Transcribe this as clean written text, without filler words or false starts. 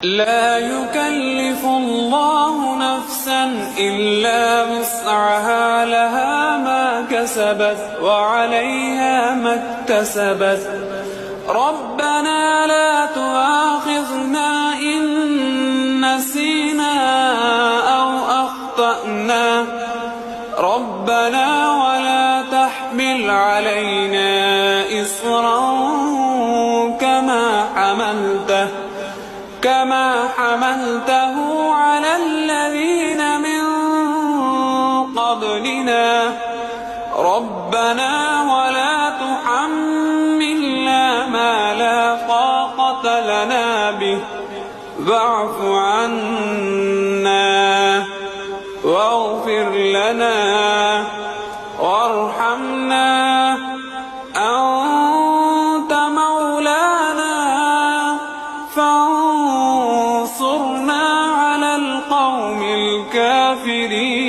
لا يكلف الله نفسا إلا وسعها لها ما كسبت وعليها ما اكتسبت ربنا لا تؤاخذنا إن نسينا أو أخطأنا ربنا ولا تحمل علينا إصرا كما حملته على الذين من قبلنا ربنا ولا تحملنا ما لا طاقة لنا به واعف عنا واغفر لنا وارحمنا أنت مولانا فانصرنا على القوم الكافرين.